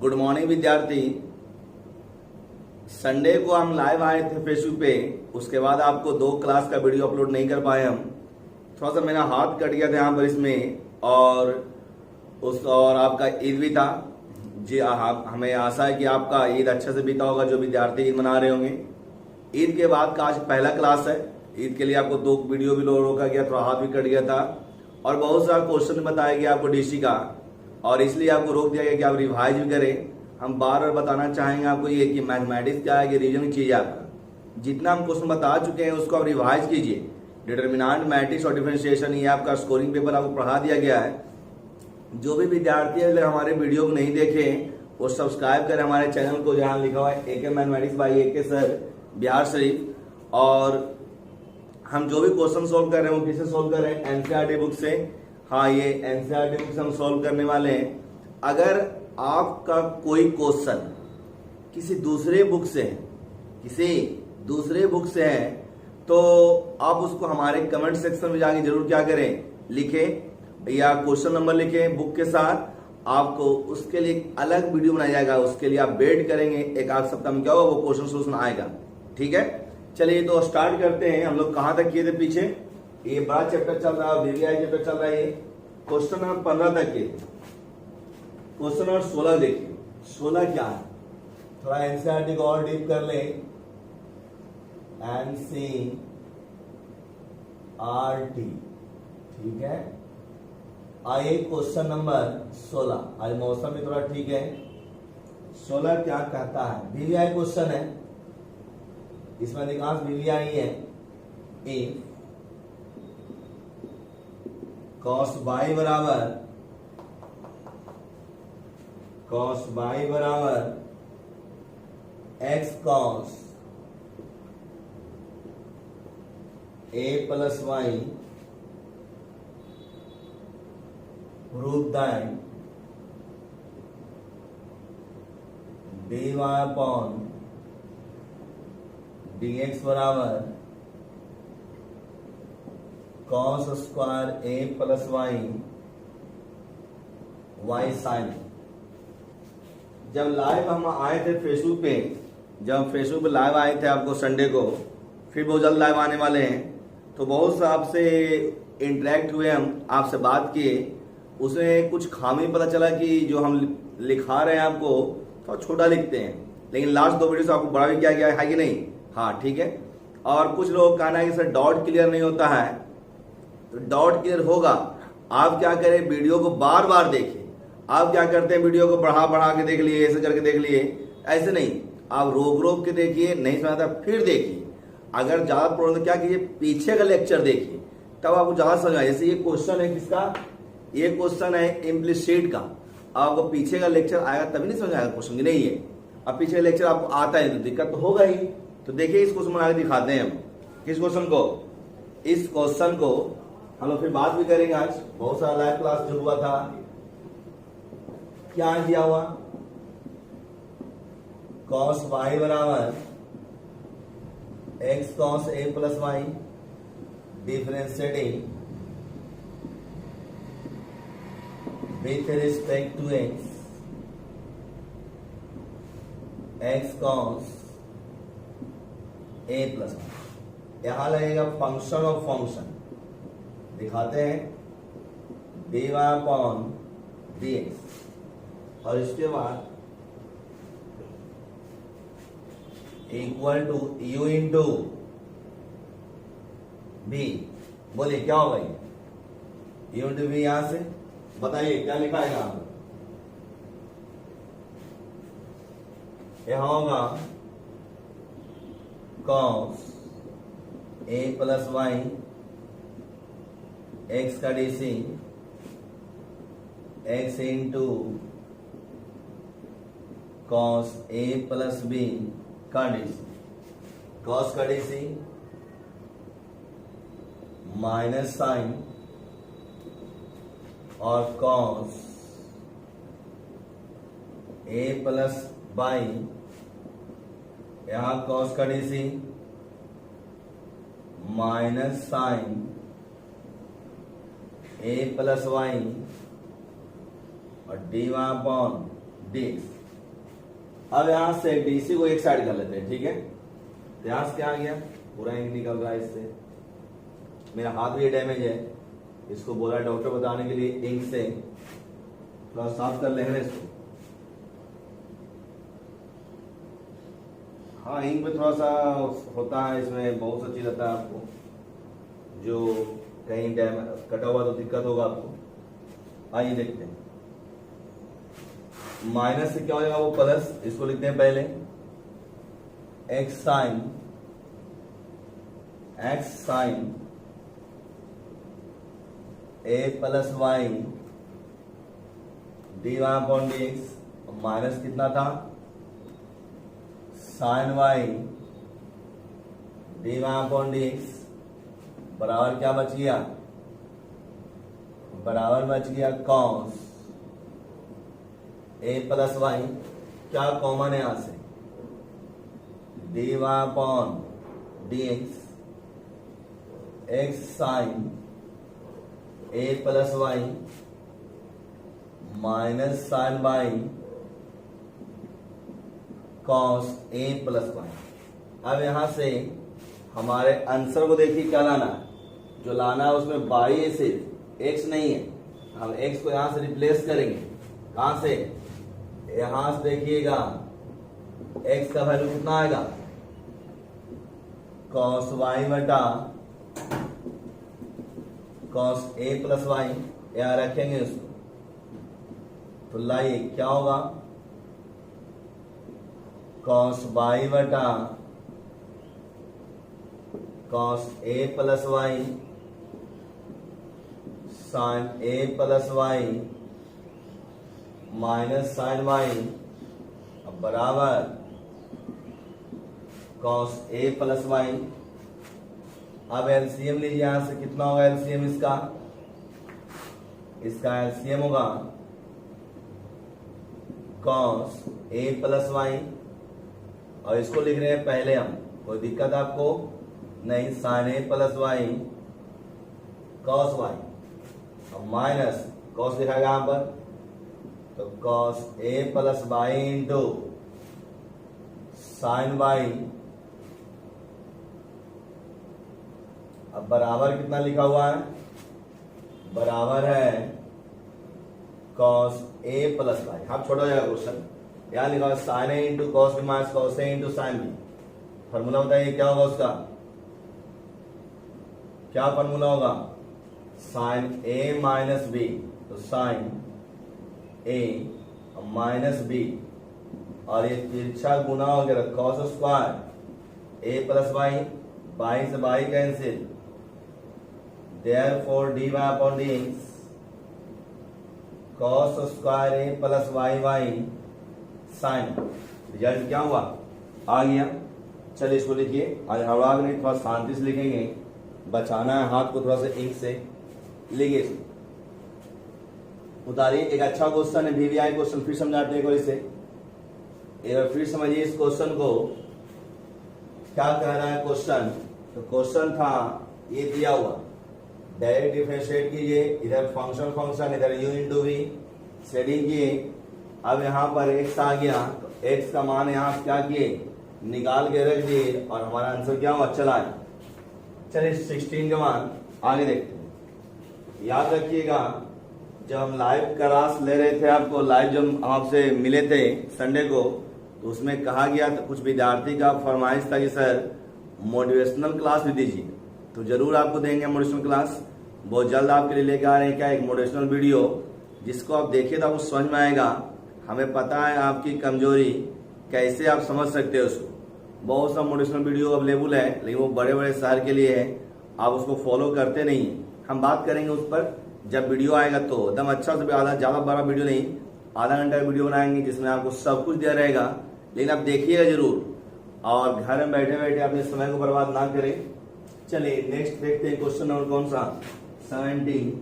Good morning विद्यार्थी। Sunday को हम लाइव आए थे फेसबुक पे, उसके बाद आपको 2 क्लास का वीडियो अपलोड नहीं कर पाए हम। थोड़ा सा मेरा हाथ कट गया था यहाँ पर इसमें, और आपका ईद भी था जी। हमें आशा है कि आपका ईद अच्छे से बीता होगा, जो विद्यार्थी ईद मना रहे होंगे। ईद के बाद का आज पहला क्लास है। ईद के लिए आपको 2 वीडियो भी रोका गया, थोड़ा हाथ भी कट गया था और बहुत सारा क्वेश्चन बताया गया आपको डीसी का, और इसलिए आपको रोक दिया गया कि आप रिवाइज भी करें। हम बार बार बताना चाहेंगे आपको ये कि मैथमेटिक्स क्या है, ये रीजन की चीज़ है आपका। जितना हम क्वेश्चन बता चुके हैं उसको आप रिवाइज कीजिए। डिटर्मिनेंट, मैट्रिक्स और डिफरेंशिएशन, ये आपका स्कोरिंग पेपर आपको पढ़ा दिया गया है। जो भी विद्यार्थी अगर हमारे वीडियो को नहीं देखे वो सब्सक्राइब करें हमारे चैनल को, जहाँ लिखा हुआ है AK mathematics by AK sir Bihar Sharif. और हम जो भी क्वेश्चन सोल्व कर रहे हैं वो किससे सोल्व कर रहे हैं? एनसीईआरटी बुक से। हाँ, ये एनसीईआरटी बुक से हम सोल्व करने वाले हैं। अगर आपका कोई क्वेश्चन किसी दूसरे बुक से है तो आप उसको हमारे कमेंट सेक्शन में जाके जरूर क्या करें, लिखें या क्वेश्चन नंबर लिखें बुक के साथ। आपको उसके लिए एक अलग वीडियो बनाया जाएगा, उसके लिए आप वेट करेंगे, एक आध सप्ताह में क्या होगा वो क्वेश्चन सोल्यूशन आएगा। ठीक है, चलिए तो स्टार्ट करते हैं। हम लोग कहां तक किए थे पीछे? ये बड़ा चैप्टर चल रहा है, VVI चैप्टर चल रहा है। ये क्वेश्चन नंबर 15 तक के। क्वेश्चन नंबर 16 देखिए। 16 क्या है? थोड़ा एनसीईआरटी को और डीप कर लें। एनसीईआरटी, ठीक है। आइए क्वेश्चन नंबर 16। आज मौसम भी थोड़ा ठीक है। 16 क्या कहता है? VVI क्वेश्चन है, इसमें अधिकांश VVI है। इफ cos y बराबर x cos a plus y prove that dy upon dx बराबर cos square a plus y sine. जब लाइव हम आए थे फेसबुक पे, जब फेसबुक पे लाइव आए थे आपको संडे को, फिर बहुत जल्द लाइव आने वाले हैं, तो बहुत से आपसे इंटरेक्ट हुए, हम आपसे बात किए। उसमें कुछ खामी पता चला कि जो हम लिखा रहे हैं आपको थोड़ा छोटा लिखते हैं, लेकिन लास्ट 2 वीडियो से आपको बड़ा भी किया गया है कि नहीं? हाँ, ठीक है। और कुछ लोग कहना है कि सर डॉट क्लियर नहीं होता है, तो डॉट क्लियर होगा। आप क्या करें, वीडियो को बार बार देखिए। आप क्या करते हैं, वीडियो को बढ़ा के देख लिए, ऐसे करके देख लिए, ऐसे नहीं। आप रोक के देखिए, नहीं समझ आता फिर देखिए। अगर ज्यादा प्रॉब्लम तो क्या कीजिए, पीछे का लेक्चर देखिए, तब आपको ज्यादा समझ आए। जैसे ये क्वेश्चन है किसका? ये क्वेश्चन है इम्प्लिसिट का। आपको पीछे का लेक्चर आएगा तभी नहीं समझ आएगा क्वेश्चन की, नहीं है। अब पीछे का लेक्चर आपको आता है तो दिक्कत तो होगा ही। तो देखिए इस क्वेश्चन में आगे दिखाते हैं हम। किस क्वेश्चन को? इस क्वेश्चन को हम लोग फिर बात भी करेंगे। आज बहुत सारा लाइव क्लास जो हुआ था, क्या किया हुआ? cos y बराबर x cos a plus y differentiating with respect to x cos a plus y। यहां लगेगा फंक्शन ऑफ फंक्शन, दिखाते हैं dy अपॉन dx, और इसके बाद इक्वल टू u इंटू बी। बोलिए क्या होगा ये? u इंटू बी। यहां से बताइए क्या लिखा है यहां? यहां होगा cos a plus y x का DC x into cos a plus b का डीसी। cos का डीसी माइनस साइन और cos a प्लस y, यहां cos का DC minus sine a plus y और dy अपॉन dx। अब यहां से डीसी को एक साइड कर लेते हैं, ठीक है। तो यहां से क्या आ गया, पूरा इंक निकल रहा है इससे। मेरा हाथ भी डैमेज है, इसको बोला डॉक्टर बताने के लिए इंक से थोड़ा साफ कर लेंगे इसको। हाँ, इंक में थोड़ा सा होता है, इसमें बहुत सा चीज रहता है आपको, जो कहीं डैमेज कटा हुआ तो दिक्कत होगा आपको। आइए देखते हैं। माइनस से क्या हो जाएगा, वो प्लस, इसको लिखते हैं पहले x sine a plus y d y upon d x. Minus कितना था, sine y d y upon d x बराबर क्या बच गया, बराबर बच गया कॉस ए प्लस वाई। क्या कॉमन है यहां से, d y upon d x, x sine a plus y minus sine y cos a plus y. अब यहां से हमारे आंसर को देखिए क्या लाना है, जो लाना है उसमें वाई है, सिर्फ एक्स नहीं है। हम एक्स को यहां से रिप्लेस करेंगे, कहां से, यहां से देखिएगा एक्स का वैल्यू कितना आएगा, कॉस वाई बटा कॉस ए प्लस वाई, यहां रखेंगे उसको। तो लाइए क्या होगा, कॉस वाई बटा cos a plus y sine a plus y minus sine y बराबर कॉस ए प्लस वाई। अब एलसीएम लीजिए, यहां से कितना होगा एलसीएम इसका, इसका एलसीएम होगा कॉस ए प्लस वाई, और इसको लिख रहे हैं पहले हम, कोई दिक्कत आपको नहीं, sine a plus y cos y, और माइनस कॉस लिखा गया यहां पर, तो cos a plus y into sine y. अब बराबर कितना लिखा हुआ है, बराबर है cos a plus y. Half छोटा हो जाएगा क्वेश्चन, यहां लिखा हुआ sine a into cos b minus cos a into sine b. Formula बताइए क्या होगा उसका, क्या फॉर्मूला होगा, साइन ए माइनस बी, तो साइन ए माइनस बी, और ये तिरछा गुना हो गया cos square a plus y, by से by cancel, therefore d y upon d x cos square a plus y y sine. Result क्या हुआ, आ गया। चलिए इसको लिखिए, आज हड़बड़ाहट नहीं, थोड़ा शांति से लिखेंगे, बचाना है हाथ को थोड़ा सा इंक से। लिखिए, उतारिए। एक अच्छा क्वेश्चन है, वीवीआई क्वेश्चन, फिर समझाते हैं इसे, एक बार फिर समझिए इस क्वेश्चन को, क्या कह रहा है क्वेश्चन। तो क्वेश्चन था ये दिया हुआ, डायरेक्ट डिफरेंशिएट कीजिए, इधर फंक्शन फंक्शन, इधर यू इंटू वी, शेडिंग किए। अब यहाँ पर एक्स आ गया, तो एक्स का मान यहाँ क्या किए, निकाल के रख दिए, और हमारा आंसर क्या हुआ, चला है। चलिए 16 का मान आगे देखते हैं। याद रखिएगा, जब हम लाइव क्लास ले रहे थे, आपको लाइव जब आपसे मिले थे संडे को, तो उसमें कहा गया था, कुछ विद्यार्थी का फरमाइश था कि सर मोटिवेशनल क्लास भी दीजिए, तो जरूर आपको देंगे मोटिवेशनल क्लास। बहुत जल्द आपके लिए लेकर आ रहे हैं क्या, एक मोटिवेशनल वीडियो, जिसको आप देखिए तो आपको समझ में आएगा। हमें पता है आपकी कमजोरी, कैसे आप समझ सकते हो उसको। बहुत सा मोटिवेशनल वीडियो अवेलेबल है, लेकिन वो बड़े बड़े शहर के लिए है, आप उसको फॉलो करते नहीं। हम बात करेंगे उस पर जब वीडियो आएगा, तो एकदम अच्छा से ज्यादा बड़ा वीडियो नहीं, आधा घंटा का वीडियो बनाएंगे, जिसमें आपको सब कुछ दिया रहेगा, लेकिन आप देखिएगा जरूर, और घर में बैठे बैठे अपने समय को बर्बाद ना करें। चलिए नेक्स्ट देखते हैं क्वेश्चन नंबर कौन सा, 17।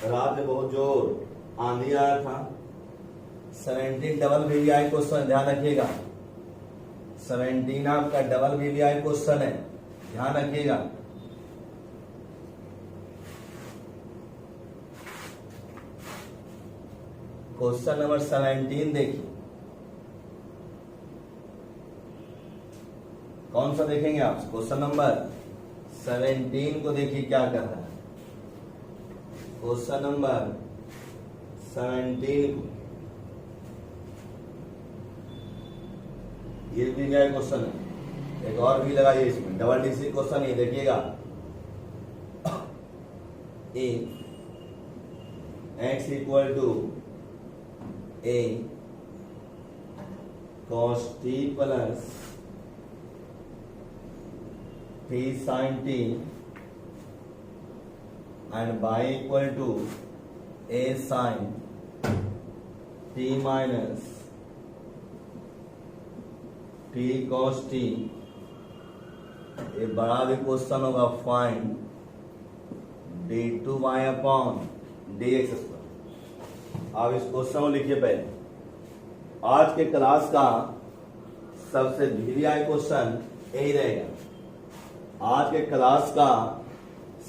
रात में बहुत जोर आंधी आ रहा था। 17 डबल वीवीआई क्वेश्चन, ध्यान रखिएगा। 17 आपका डबल वीवीआई क्वेश्चन है, ध्यान रखिएगा। क्वेश्चन नंबर 17 देखिए, कौन सा देखेंगे आप? क्वेश्चन नंबर 17 को देखिए क्या कर रहा है। क्वेश्चन नंबर 17 ये भी क्या क्वेश्चन है, एक और भी लगाइए इसमें, डबल डिजिट क्वेश्चन ये देखिएगा। A x equal to a cos t plus t sin t and y equal to a sin t minus t cos t। ये बड़ा भी क्वेश्चन होगा, find d2y upon dx square. आप इस question को लिखिए पहले। आज के क्लास का सबसे वीवीआई क्वेश्चन यही रहेगा। आज के क्लास का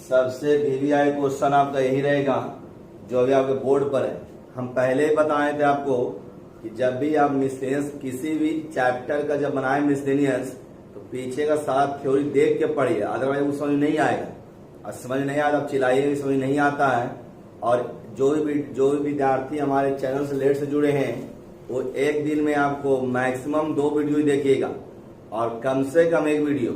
सबसे वीवीआई क्वेश्चन आपका यही रहेगा जो अभी आपके बोर्ड पर है। हम पहले ही बताए थे आपको कि जब भी आप मिसलेनियस किसी भी चैप्टर का जब बनाए मिसलेनियस, तो पीछे का सारा थ्योरी देख के पढ़िए, अदरवाइज वो समझ नहीं आएगा। और समझ नहीं आया आप चिल्लाइए, समझ नहीं आता है। और जो भी विद्यार्थी हमारे चैनल से लेट से जुड़े हैं, वो एक दिन में आपको मैक्सिमम 2 वीडियो ही देखिएगा, और कम से कम 1 वीडियो।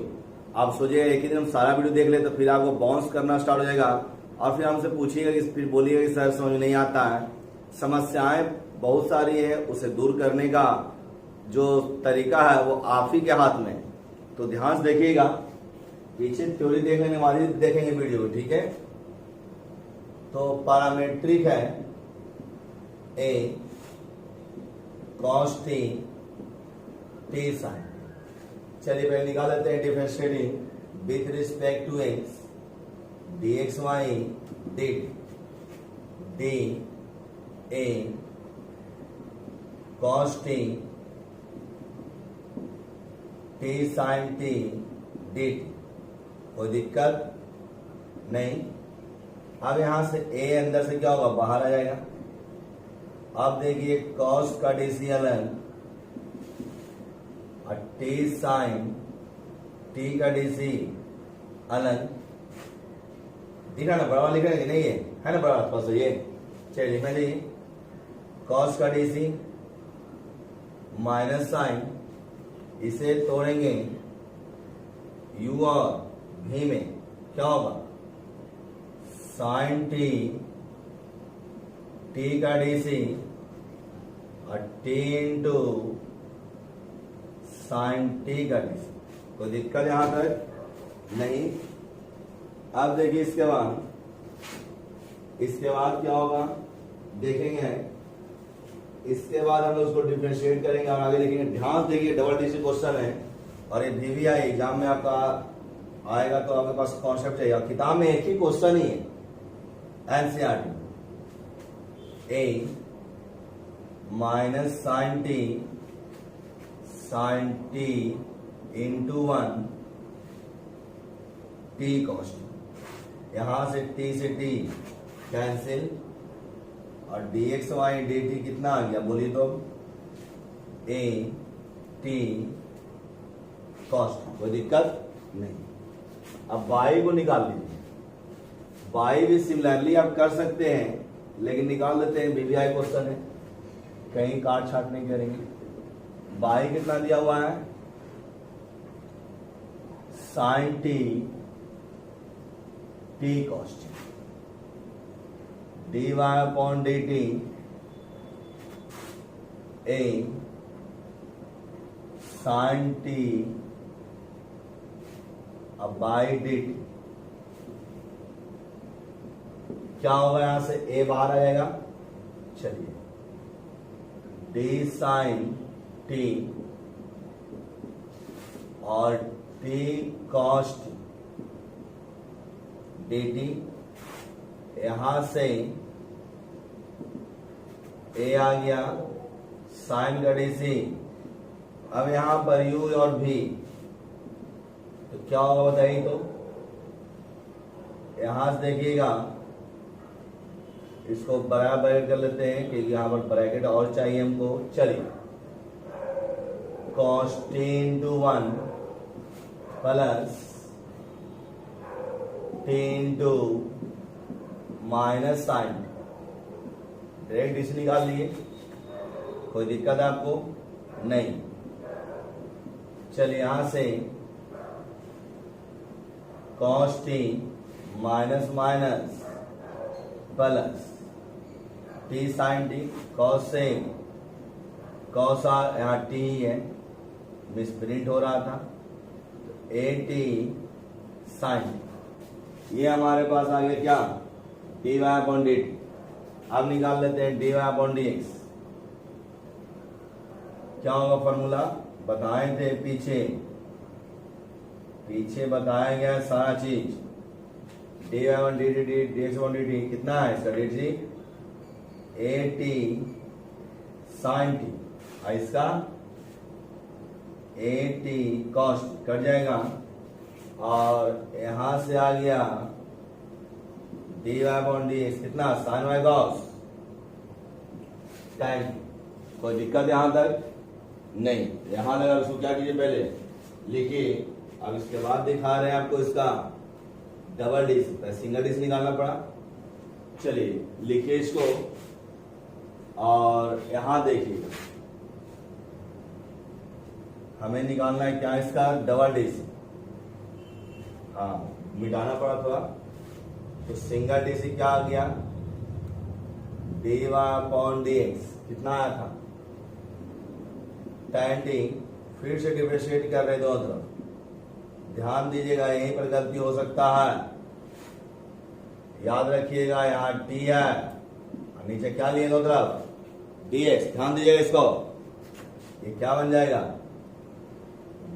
आप सोचिएगा एक ही दिन हम सारा वीडियो देख ले तो फिर आपको बाउंस करना स्टार्ट हो जाएगा, और फिर हमसे पूछिएगा कि फिर बोलिएगा कि सर समझ नहीं आता है। समस्याएं बहुत सारी है, उसे दूर करने का जो तरीका है वो आप ही के हाथ में। तो ध्यान से देखिएगा, पीछे थ्योरी देख लेने वाली देखेंगे वीडियो, ठीक है। तो पैरामेट्रिक है a cos t t sin। चलिए पहले निकाल लेते हैं differentiating with respect to x dxy dt d a cos t t sin t dt। कोई दिक्कत नहीं। अब यहां से a अंदर से क्या होगा, बाहर आ जाएगा। अब देखिए cos का dc ln और t sin t का dc ln, दिखा ना बड़ा लिख रहे हैं कि नहीं, है ना बड़ा पास ये। चलिए लिख लीजिए cos का dc माइनस साइन, इसे तोड़ेंगे u और v में, क्या होगा साइन टी t का dc और t इंटू साइन t का dc। कोई दिक्कत यहां तक नहीं। अब देखिए इसके बाद क्या होगा देखेंगे। इसके बाद हम उसको डिफरेंशिएट करेंगे और आगे लिखेंगे। ध्यान देखिए, डबल डिजिट क्वेश्चन है और ये वीवीआई एग्जाम में आपका आएगा, तो आपके पास कॉन्सेप्ट चाहिए। किताब में एक ही क्वेश्चन ही है, NCERT a minus sine t into 1 t cos t. यहां से t से t कैंसिल और dx y dt कितना आ गया बोलिए तो, a t कॉस टी। कोई दिक्कत नहीं। अब y को निकाल लीजिए। y भी सिमिलरली आप कर सकते हैं, लेकिन निकाल लेते हैं, वीवीआई क्वेश्चन है, कहीं काट छाट नहीं करेंगे। y कितना दिया हुआ है, sine t cos t, dy upon dt a sine t अब बाई dt। क्या होगा, यहां से a बाहर आ जाएगा। चलिए d साइन t और t कॉस टी dt, यहां से a आ गया साइन का dc। अब यहां पर u और v, तो क्या होगा बताइए तो। यहां से देखिएगा इसको बराबर कर लेते हैं क्योंकि यहाँ पर ब्रैकेट और चाहिए हमको। चलिए cos t into 1 plus t into minus sine, direct डिश निकाल लिए, कोई दिक्कत है आपको? नहीं। चलिए यहां से cos t minus minus plus t sine t, cos से cos यहाँ t है, मिसप्रिंट हो रहा था, a t साइन, ये हमारे पास आ गया क्या? dy upon dt। अब निकाल लेते हैं dy अपॉन dx। क्या होगा फॉर्मूला? बताए थे पीछे बताया गया सारा चीज। dy upon dt dx upon dt कितना है इसका? dt at sin t, और इसका at cos कट जाएगा, और यहां से आ गया dy अपॉन dx कितना? sin y cos tan। कोई दिक्कत यहां तक? नहीं। यहां लगा उसको क्या कीजिए, पहले लिखिए। अब इसके बाद दिखा रहे हैं आपको इसका डबल डिश, सिंगल डिश निकालना पड़ा। चलिए लिखिए इसको, और यहां देखिए हमें निकालना है क्या? इसका डबल डिश। हाँ, मिटाना पड़ा थोड़ा, तो सिंगल डिश क्या आ गया? dy अपॉन dx कितना आया था? tan t। फिर से डिफरेंशिएट कर रहे दोनों तरफ, ध्यान दीजिएगा यहीं पर गलती हो सकता है। याद रखिएगा यहाँ t है, नीचे क्या लिए दोनों तरफ? dx। ध्यान दीजिएगा इसको, ये क्या बन जाएगा?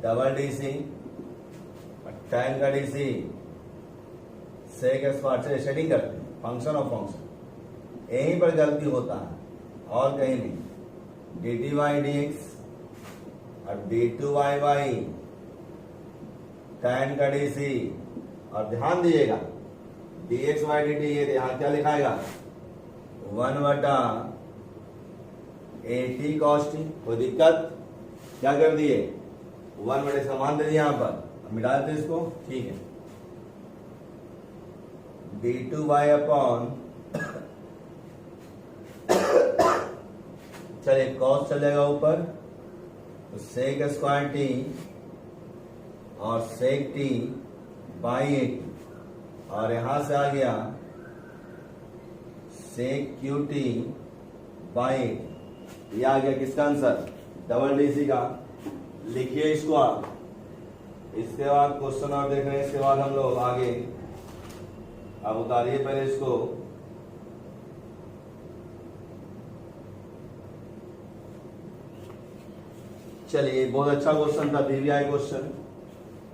डबल डी सी, tan का डी सी, सेक स्क्वायर से शेडिंग करते हैं, फंक्शन ऑफ फंक्शन। यहीं पर गलती होता है और कहीं नहीं। D t y d x और d two y y, tan का डी सी, और ध्यान दीजिएगा d x y d t, ये यहाँ क्या लिखाएगा? 1/a t cos t। कोई दिक्कत? क्या कर दिए? 1/a समान दे दिए यहाँ पर, मिटा देते इसको, ठीक है। d2y अपॉन, चलिए cos चलेगा ऊपर, तो sec स्क्वायर t और sec t बाई 8, और यहां से आ गया sec qt बाई 8। ये आ गया किसका आंसर? डबल डीसी का। लिखिए इसको आप। इसके बाद क्वेश्चन और देख रहे हैं, इसके बाद हम लोग आगे। अब उतारिए पहले इसको। चलिए, बहुत अच्छा क्वेश्चन था, पीवीआई क्वेश्चन,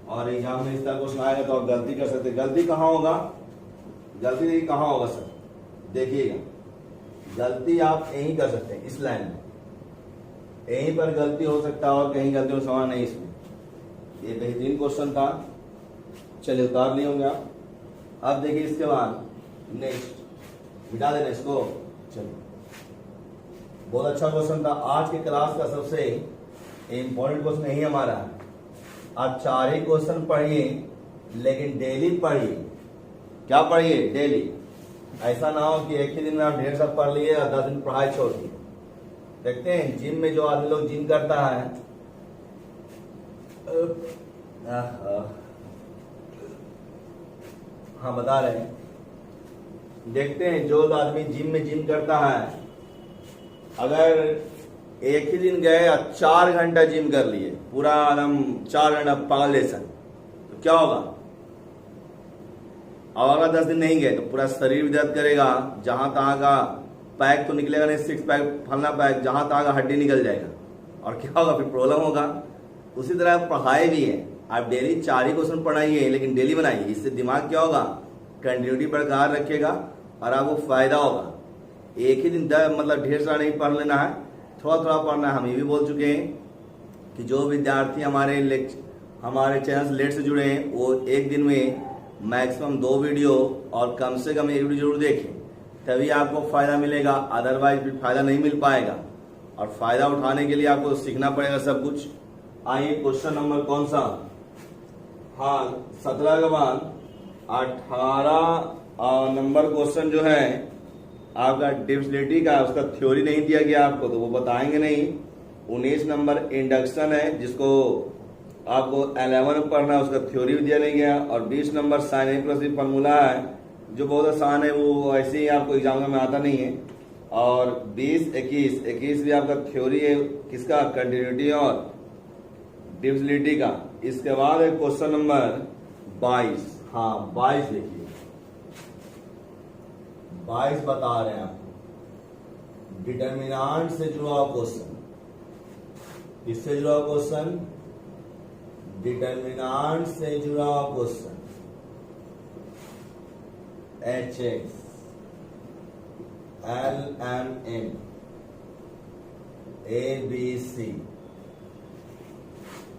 और एग्जाम में इसका क्वेश्चन आएगा तो आप गलती कर सकते। गलती कहाँ होगा? गलती देखिए कहाँ होगा सर, देखिएगा गलती आप यहीं कर सकते हैं, इस लाइन में यहीं पर गलती हो सकता है, और कहीं गलती हो सवाल नहीं इसमें। ये बेहतरीन क्वेश्चन था, चलिए उतार लिए होंगे आप। अब देखिए इसके बाद नेक्स्ट, मिटा देना इसको। चलिए, बहुत अच्छा क्वेश्चन था। आज के क्लास का सबसे इम्पोर्टेंट क्वेश्चन यही हमारा है। आप 4 ही क्वेश्चन पढ़िए, लेकिन डेली पढ़िए। क्या पढ़िए? डेली। ऐसा ना हो कि एक ही दिन में आप ढेर सब पढ़ लिए और 10 दिन पढ़ाई छोड़ दिए। देखते हैं जिम में जो आदमी लोग जिम करता है, हाँ बता रहे हैं, देखते हैं जो आदमी जिम में जिम करता है, अगर एक ही दिन गए और 4 घंटा जिम कर लिए, पूरा एकदम 4 घंटा पागलेशन, तो क्या होगा? और अगर 10 दिन नहीं गए तो पूरा शरीर भी दर्द करेगा, जहां तहां का पैक तो निकलेगा नहीं, 6 पैक फलना पैक, जहां तहां का हड्डी निकल जाएगा, और क्या होगा? फिर प्रॉब्लम होगा। उसी तरह पढ़ाई भी है, आप डेली 4 ही क्वेश्चन पढ़ाइए, लेकिन डेली बनाइए। इससे दिमाग क्या होगा? कंटिन्यूटी बरकरार रखेगा और आपको फायदा होगा। एक ही दिन मतलब ढेर सारा नहीं पढ़ लेना है, थोड़ा थोड़ा पढ़ना है। हम ये भी बोल चुके हैं कि जो विद्यार्थी हमारे चैनल से लेट से जुड़े हैं, वो एक दिन में मैक्सिमम 2 वीडियो और कम से कम 1 वीडियो जरूर देखें, तभी आपको फायदा मिलेगा, अदरवाइज फिर फायदा नहीं मिल पाएगा। और फायदा उठाने के लिए आपको सीखना पड़ेगा सब कुछ। आइए क्वेश्चन नंबर कौन सा, हाँ 17 के बाद 18 नंबर क्वेश्चन जो है आपका डिविजिबिलिटी का, उसका थ्योरी नहीं दिया गया आपको तो वो बताएंगे नहीं। 19 नंबर इंडक्शन है जिसको आपको 11 में पढ़ना है, उसका थ्योरी भी दिया नहीं गया। और 20 number sign a plus B formula है जो बहुत आसान है, वो ऐसे ही आपको एग्जाम में आता नहीं है। और 20 21 भी आपका थ्योरी है, किसका, कंटिन्यूटी और डिविजिबिलिटी का। इसके बाद है क्वेश्चन नंबर 22, हाँ 22 देखिए, 22 बता रहे हैं आपको डिटर्मिनेंट से जुड़ा हुआ क्वेश्चन। किससे जुड़ा हुआ क्वेश्चन, डिटर्मिनेंट से जुड़ा हुआ क्वेश्चन। HX LMN ABC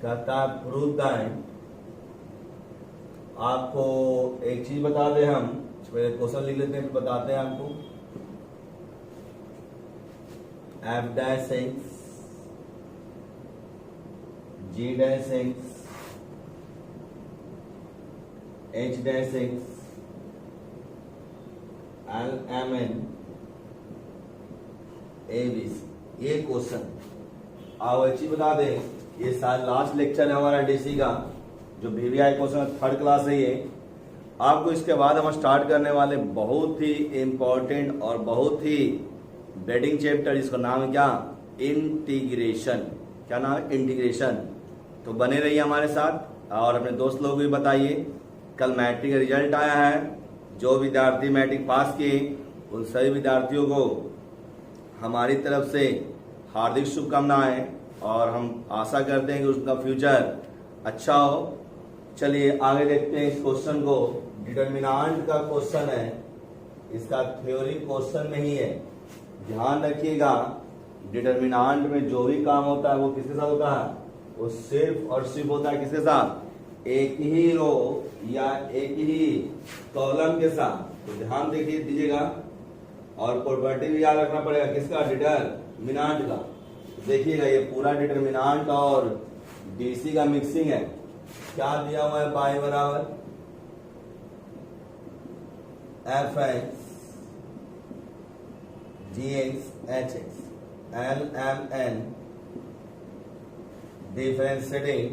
कहता है प्रूव दैट, आपको एक चीज बता दें, हम पहले क्वेश्चन लिख लेते हैं फिर बताते हैं आपको। F dash X G dash X H dash X L M N A B C, ये क्वेश्चन आओ एक चीज बता दें, ये साल लास्ट लेक्चर है हमारा डीसी का, जो VVI क्वेश्चन 3rd क्लास है ये। आपको इसके बाद हम स्टार्ट करने वाले बहुत ही इम्पोर्टेंट और बहुत ही ब्रेडिंग चैप्टर, इसका नाम है क्या, इंटीग्रेशन। क्या नाम है, इंटीग्रेशन। तो बने रहिए हमारे साथ और अपने दोस्त लोग भी बताइए। कल मैट्रिक का रिजल्ट आया है, जो विद्यार्थी मैट्रिक पास किए उन सभी विद्यार्थियों को हमारी तरफ से हार्दिक शुभकामनाएं, और हम आशा करते हैं कि उसका फ्यूचर अच्छा हो। चलिए आगे देखते हैं इस क्वेश्चन को। डिटर्मिनेंट का क्वेश्चन है, इसका थ्योरी क्वेश्चन नहीं है। ध्यान रखिएगा, डिटर्मिनेंट में जो भी काम होता है वो किसके साथ होता है, वो सिर्फ और सिर्फ होता है किसके साथ, एक ही रो या एक ही कॉलम के साथ। तो ध्यान देखिए दीजिएगा, और प्रॉपर्टी भी याद रखना पड़ेगा किसका, डिटर्मिनेंट का। देखिएगा ये पूरा डिटर्मिनेंट और डीसी का मिक्सिंग है। क्या दिया हुआ है, पाई बराबर Fx Gx Hx LMN differentiating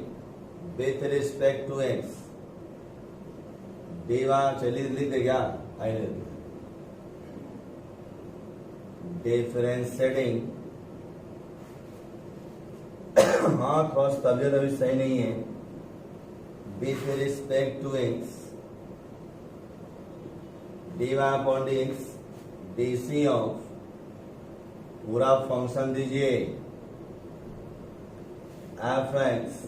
with respect to x। चलिए लिख दे क्या, डिफरेंशिएटिंग हाँ थोड़ा सा तबियत अभी सही नहीं है। With respect to x dy upon dx dc of पूरा फंक्शन दीजिए fx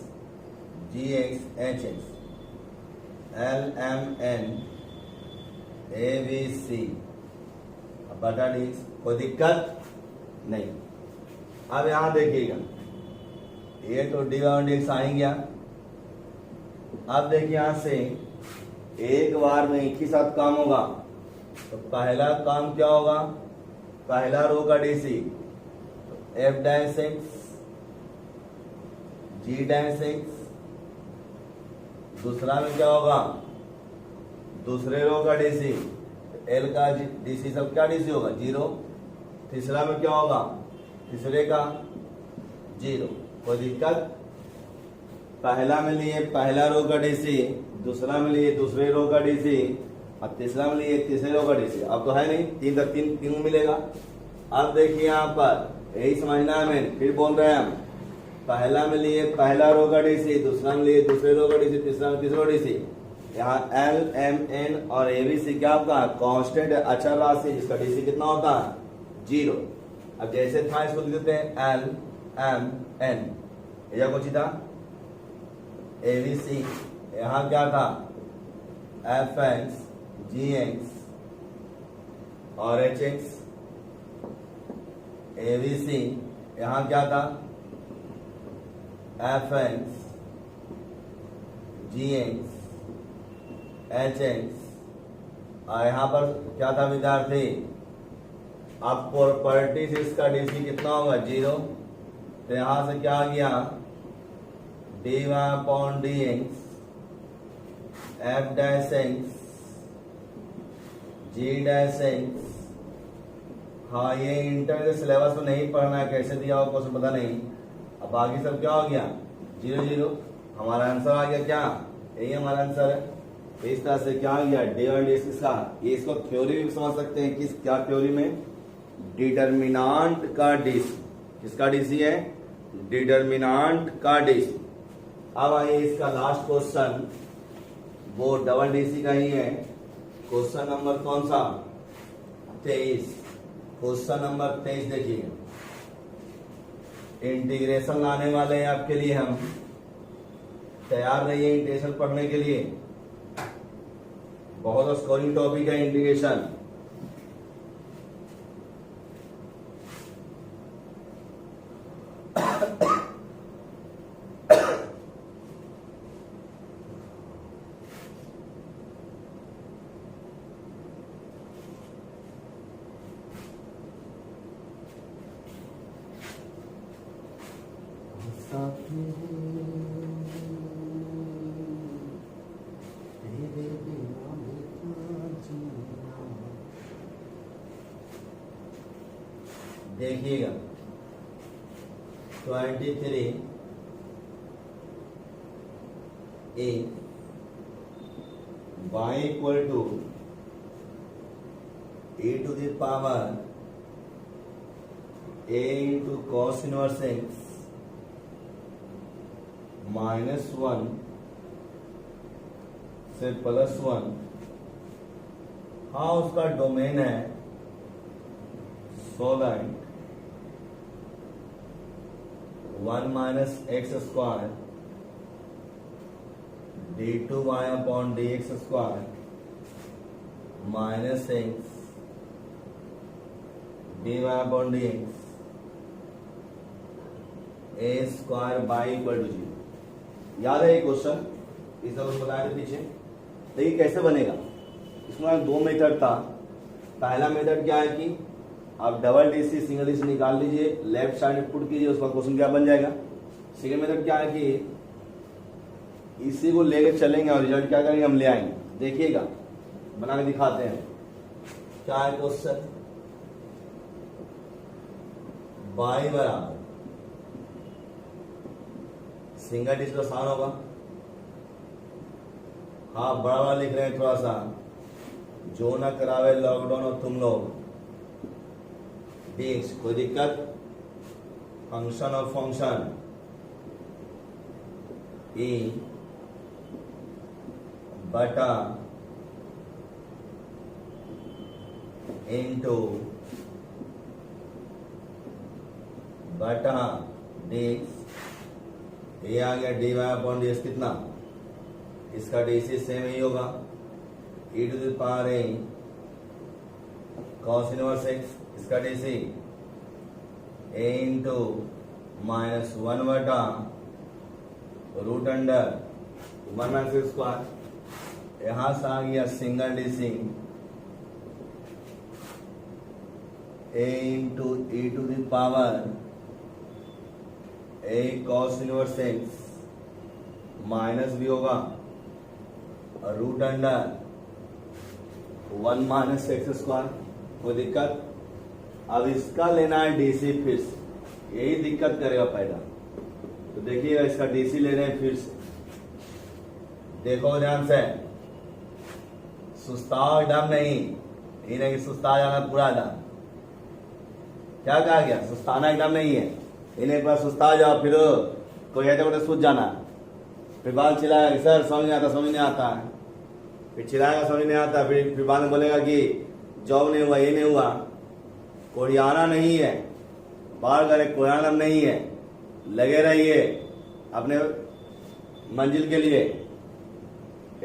gx hx lmn abc बटा dx, कोई दिक्कत नहीं। अब यहां देखिएगा, ये तो dy और dx आ ही गया। अब देखिए यहां से एक बार में एक ही साथ काम होगा, तो पहला काम क्या होगा, पहला रो का DC f dash x g dash x, दूसरा में क्या होगा, दूसरे रो का डीसी L का डीसी, सब क्या डीसी होगा, 0। तीसरा में क्या होगा, तीसरे का 0, कोई दिक्कत। पहला में लिए पहला रो का डीसी, दूसरा में लिए दूसरे रो का डीसी, और तीसरा में लिए तीसरे रो का डीसी। अब तो है नहीं, तीन तक तीन मिलेगा। अब देखिए यहाँ पर यही समझना है, मैं फिर बोल रहे हैं हम, पहला में लिए पहला रो का डीसी, दूसरा में लिए दूसरे रो का डीसी, तीसरा में तीसरा डीसी। यहाँ एल एम एन और एबीसी क्या आपका कांस्टेंट है, अचर राशि, जिसका डीसी कितना होता है, 0। अब जैसे था इसको लिख देते हैं एल एम एन, या कुछ था एबीसी, यहाँ क्या था एफ एक्स जी एक्स और एच एक्स। एबीसी यहाँ क्या था एफ एक्स जी एक्स एच एक्स, और यहाँ पर क्या था विद्यार्थी अब प्रॉपर्टी से इसका डीसी कितना होगा 0, तो यहां से क्या आ गया dy upon dx f dash x g dash x। हाँ ये इंटर के सिलेबस में नहीं पढ़ना है, कैसे दिया हो कुछ पता नहीं। अब बाकी सब क्या हो गया 0 0, हमारा आंसर आ गया क्या, यही हमारा आंसर है। इस तरह से क्या आ गया डी और डी का, ये इसको थ्योरी भी समझ सकते हैं। किस क्या थ्योरी में, डिटर्मिनांट का डीसी, किसका डीसी है डिटर्मिनांट का डीसी। अब आइए इसका लास्ट क्वेश्चन, वो डबल डीसी का ही है। क्वेश्चन नंबर कौन सा 23, क्वेश्चन नंबर 23 देखिए। इंटीग्रेशन लाने वाले हैं आपके लिए हम, तैयार रहिए इंटीग्रेशन पढ़ने के लिए। बहुत स्कोरिंग टॉपिक है इंटीग्रेशन। देखिएगा 23 a y equal to e to the power a into cos inverse x -1 से +1। हाँ उसका डोमेन है सोलह 1 minus x square d2y upon dx square minus x dy upon dx a square by equal to 0। याद है ये question, इस सब बताया था पीछे। तो ये कैसे बनेगा, इसमें दो मेथड था। पहला मेथड क्या है कि आप डबल डीसी सिंगल डीसी निकाल लीजिए, लेफ्ट साइड पुट कीजिए, उसका क्वेश्चन क्या बन जाएगा। सेकेंड मेथड क्या है कि इसी को लेकर चलेंगे और रिजल्ट क्या करेंगे हम ले आएंगे। देखिएगा बना के दिखाते हैं क्या है क्वेश्चन। y बराबर सिंगल डीसी का आसान होगा। हाँ बड़ा बड़ा लिख रहे हैं थोड़ा सा, जो ना करावे लॉकडाउन और तुम लोग dx, कोई दिक्कत। फंक्शन और फंक्शन e बटा इंटू बटा dx। ये आ गया dy अपॉन dx कितना, इसका dc सेम ही होगा e to the power a cos inverse x, इसका डीसी a इंटू -1 बटा root under 1 minus x square. यहां से आ गया single DC a into e to the power a cos inverse x minus भी होगा और root under 1 minus x square. कोई दिक्कत। अब इसका लेना है डीसी फिर से, यही दिक्कत करेगा पहला। तो देखिएगा इसका डीसी ले रहे हैं फिर से, देखो ध्यान से, सुस्ताओ एकदम नहीं, ये नहीं कि सुस्ता जाना पूरा था। क्या कहा गया, सुस्ताना एकदम नहीं है। इन्हें एक बार सुस्ता जाओ फिर कोई ऐसे बोले सूझ जाना, फिर बाद चिल्लाएगा सर समझ नहीं आता, समझ नहीं आता, फिर चिल्लाएगा समझ नहीं आता, फिर बाद में बोलेगा कि जॉब नहीं हुआ, ये नहीं हुआ। कोरियाना नहीं है, बाहर करे कोरियाना नहीं है। लगे रहिए अपने मंजिल के लिए।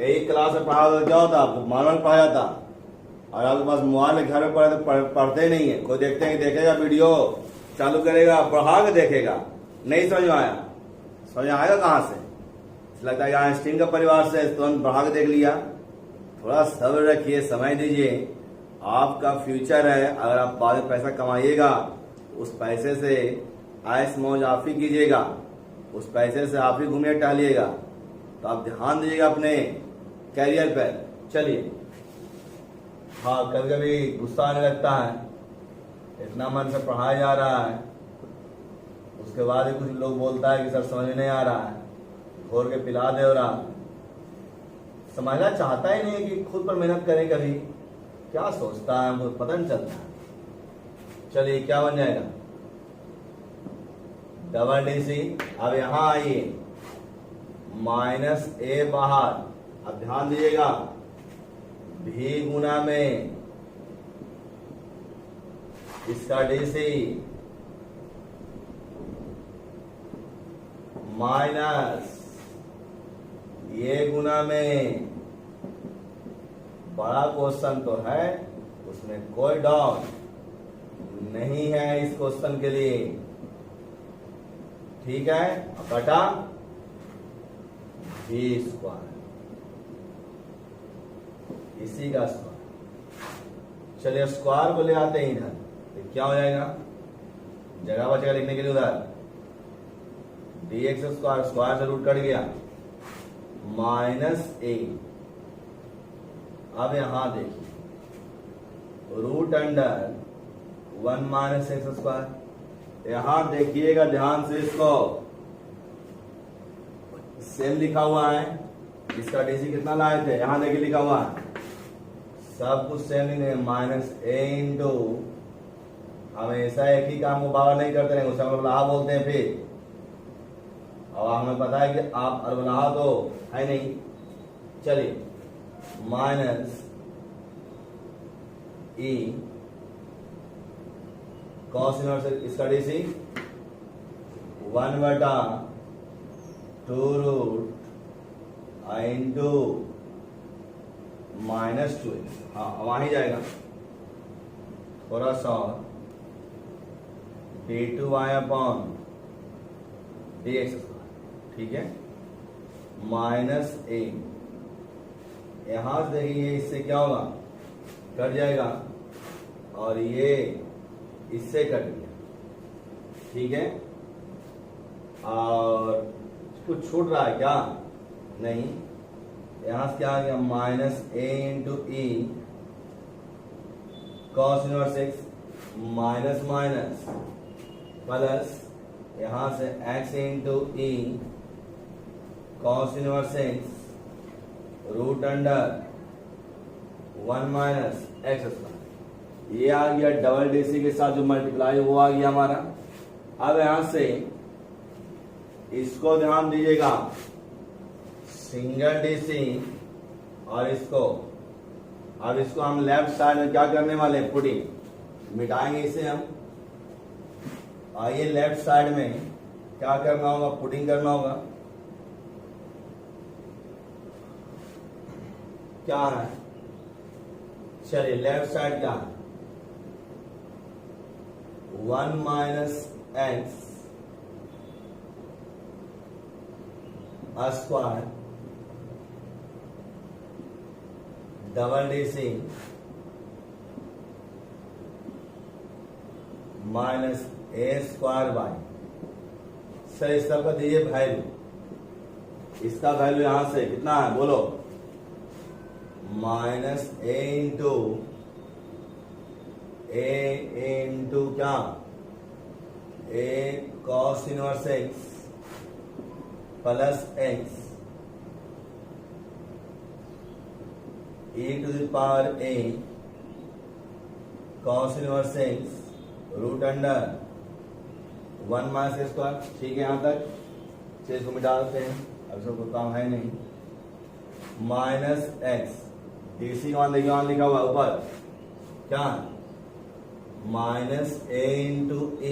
एक क्लास में पढ़ा होता क्या होता, आपको मानवल पढ़ा जाता, और आपके पास मोबाइल घर में पढ़े तो पढ़ते नहीं है। कोई देखते हैं, देखेगा वीडियो चालू करेगा, पढ़ा के देखेगा, नहीं समझ में आया, समझ आएगा कहाँ से। लगता है यहाँ स्टीम का परिवार से तुरंत बढ़ा के देख लिया। थोड़ा सब्र रखिए, समय दीजिए आपका फ्यूचर है, अगर आप बाद में पैसा कमाइएगा उस पैसे से ऐश मौज आप ही कीजिएगा, उस पैसे से आप ही घूमिए टहलिएगा। तो आप ध्यान दीजिएगा अपने कैरियर पर। चलिए, हाँ कभी कभी गुस्सा आने लगता है, इतना मन से पढ़ाया जा रहा है, उसके बाद ही कुछ लोग बोलता है कि सर समझ में नहीं आ रहा है, घोर के पिला दे। और समझना चाहता ही नहीं कि खुद पर मेहनत करें, कभी क्या सोचता है हमको पता नहीं चलता है। चलिए क्या बन जाएगा, डबल DC। अब यहां आइए, -a बाहर। अब ध्यान दीजिएगा, भी गुना में इसका DC माइनस ये गुना में। बड़ा क्वेश्चन तो है, उसमें कोई डाउट नहीं है इस क्वेश्चन के लिए, ठीक है। बटा V², इसी का स्क्वायर। चलिए स्क्वायर को ले आते हैं इधर, तो क्या हो जाएगा, जगह बचेगा लिखने के लिए उधर, dx स्क्वायर, स्क्वायर से रूट कट गया, -a। अब यहां देखिए, रूट अंडर 1 - x²। यहां देखिएगा ध्यान से, इसको सेम लिखा हुआ है, इसका DC कितना लाए थे, यहां देखिए लिखा हुआ है, सब कुछ सेम ही नहीं, -a इंटू, हमेशा एक ही काम को बार नहीं करते रहेंगे, उसे हम अरबलाहा बोलते हैं। फिर और हमें पता है कि आप अरबलाहा तो है नहीं। चलिए, -e cos इनवर्स इसका DC 1/2 रूट इंटू -2x। हाँ वहीं जाएगा, थोड़ा सा d2y/dx², ठीक है। -a, यहां से देखिए इससे क्या होगा, कट जाएगा, और ये इससे कट गया, ठीक है। और कुछ छूट रहा है क्या, नहीं। यहां से क्या आ गया, -a into e cos inverse x, minus minus plus, यहां से x into e cos inverse x root under 1 - x²। ये आ गया डबल DC के साथ जो मल्टीप्लाई वो आ गया हमारा। अब यहां से इसको ध्यान दीजिएगा, सिंगल DC, और इसको, अब इसको हम लेफ्ट साइड में क्या करने वाले हैं, पुटिंग, मिटाएंगे इसे हम। आइए लेफ्ट साइड में क्या करना होगा, पुटिंग करना होगा। क्या है, चलिए लेफ्ट साइड क्या है, 1 - x² double DC -a²। Sir इस सबका दीजिए वैल्यू, इसका वैल्यू यहां से कितना है बोलो, -a इंटू क्या, a cos इनवर्स x प्लस x e⁻a cos inverse x root under 1 - x²। ठीक है, यहां तक चीज को मिटा देते हैं, अब इसको काम है नहीं। -x DC वहां देखिए, वहां लिखा हुआ ऊपर क्या, -a into e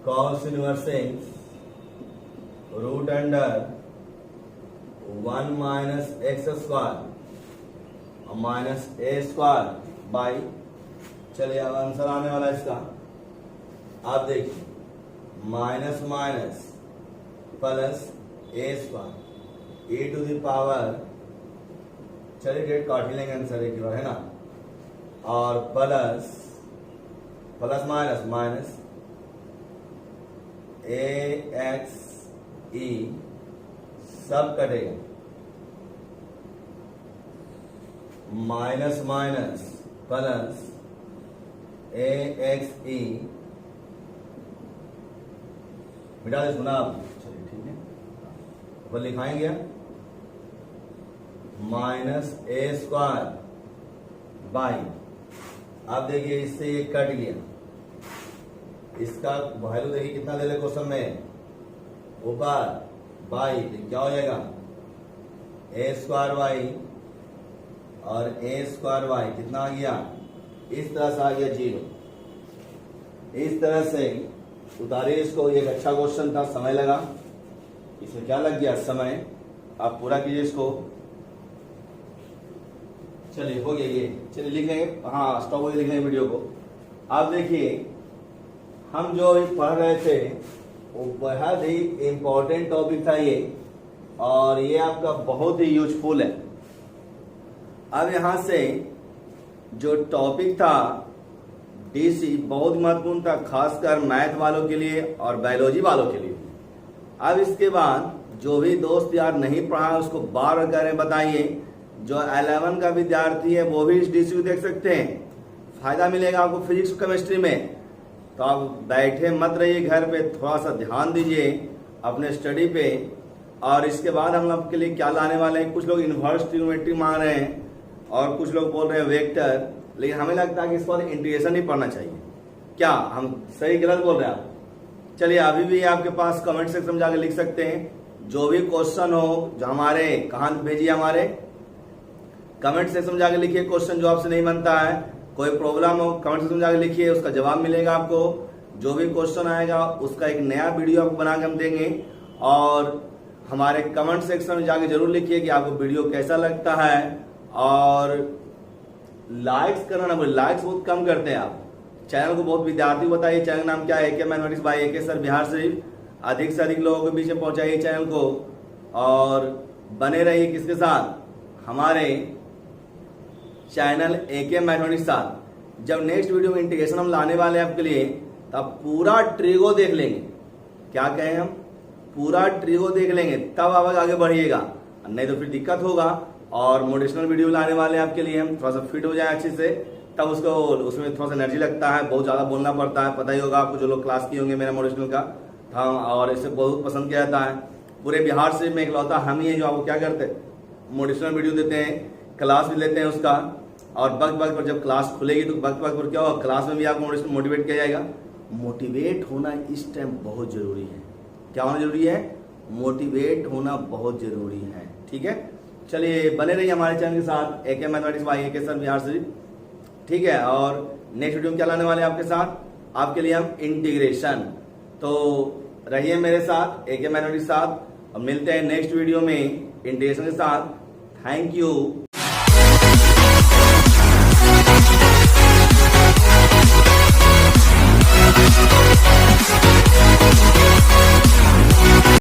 cos inverse x root under 1 - x² और -a²। चलिए अब आंसर आने वाला है इसका। आप देखिए, minus minus plus a², e⁻, चलिए डेट काट ही लेंगे आंसर एक बार, है ना। और plus plus minus minus ax e सब कटेगा, minus minus plus ax e, मिटा दे सुना आप, चलिए ठीक है, ऊपर लिखाएंगे माइनस ए स्क्वायर बाई, आप देखिए इससे ये कट गया, इसका वैल्यू देखिए कितना दे रहे क्वेश्चन में, ऊपर बाई, तो क्या हो जाएगा ए स्क्वायर वाई और ए स्क्वायर वाई कितना आ गया, इस तरह से आ गया 0। इस तरह से उतारिए इसको, ये एक अच्छा क्वेश्चन था, समय लगा, इसमें क्या लग गया समय, आप पूरा कीजिए इसको। चलिए हो गया ये, चलिए लिखेंगे, हाँ स्टॉप हो गया, लिखेंगे वीडियो को। आप देखिए हम जो पढ़ रहे थे वो बहुत ही इम्पोर्टेंट टॉपिक था ये, और ये आपका बहुत ही यूजफुल है। अब यहां से जो टॉपिक था डीसी बहुत महत्वपूर्ण था, खासकर मैथ वालों के लिए और बायोलॉजी वालों के लिए। अब इसके बाद जो भी दोस्त यार नहीं पढ़ा उसको बार करें, बताइए। जो 11 का विद्यार्थी है वो भी इस डीसी को देख सकते हैं, फायदा मिलेगा आपको फिजिक्स केमिस्ट्री में। तो आप बैठे मत रहिए घर पे, थोड़ा सा ध्यान दीजिए अपने स्टडी पे। और इसके बाद हम आपके लिए क्या लाने वाले हैं, कुछ लोग इनवर्स ट्रिग्नोमेट्री मांग रहे हैं और कुछ लोग बोल रहे हैं वेक्टर, लेकिन हमें लगता है कि इस पर इंटीग्रेशन ही पढ़ना चाहिए। क्या हम सही गलत बोल रहे हैं आप? चलिए अभी भी आपके पास कमेंट सेक्शन में जाकर लिख सकते हैं, जो भी क्वेश्चन हो जो हमारे कहाँ भेजिए, हमारे कमेंट सेक्शन में जाकर लिखिए क्वेश्चन जो आपसे नहीं बनता है, कोई प्रॉब्लम हो कमेंट सेक्शन में जाकर लिखिए, उसका जवाब मिलेगा आपको। जो भी क्वेश्चन आएगा उसका एक नया वीडियो आपको बना के हम देंगे। और हमारे कमेंट सेक्शन में जाकर जरूर लिखिए कि आपको वीडियो कैसा लगता है, और लाइक्स करना ना बोले, लाइक्स बहुत कम करते हैं आप। चैनल को बहुत विद्यार्थी बताइए, चैनल का नाम क्या है, AK mathematics by AK sir Bihar Sharif. अधिक से अधिक लोगों के बीच में पहुंचाइए चैनल को, और बने रहिए किसके साथ, हमारे चैनल AK मैथमेटिक्स साथ। जब नेक्स्ट वीडियो में इंटीग्रेशन हम लाने वाले हैं आपके लिए, तब पूरा ट्रिगो देख लेंगे। क्या कहें हम, पूरा ट्रिगो देख लेंगे, तब आप आगे बढ़िएगा, नहीं तो फिर दिक्कत होगा। और मोटिवेशनल वीडियो लाने वाले हैं आपके लिए हम, थोड़ा सा फिट हो जाए अच्छे से, तब उसको उसमें थोड़ा सा एनर्जी लगता है, बहुत ज्यादा बोलना पड़ता है, पता ही होगा आपको जो लोग क्लास किए होंगे मेरा मोटिवेशनल का था, और इसे बहुत पसंद किया जाता है। पूरे बिहार से में इकलौता हम ही है जो आपको क्या करते हैं, मोटिवेशनल वीडियो देते हैं, क्लास भी लेते हैं उसका। और वक्त वक्त पर जब क्लास खुलेगी तो वक्त वक्त पर क्या होगा, क्लास में भी आपको मोटिवेट किया जाएगा। मोटिवेट होना इस टाइम बहुत जरूरी है। क्या होना जरूरी है, मोटिवेट होना बहुत जरूरी है, ठीक है। चलिए बने रहिए हमारे चैनल के साथ, AK mathematics by AK sir Bihar Sharif, ठीक है। और नेक्स्ट वीडियो में क्या लाने वाले हैं आपके साथ, आपके लिए हम इंटीग्रेशन। तो रहिए मेरे साथ AK मैथमेटिक्स साथ, और मिलते हैं नेक्स्ट वीडियो में इंटीग्रेशन के साथ। Thank you.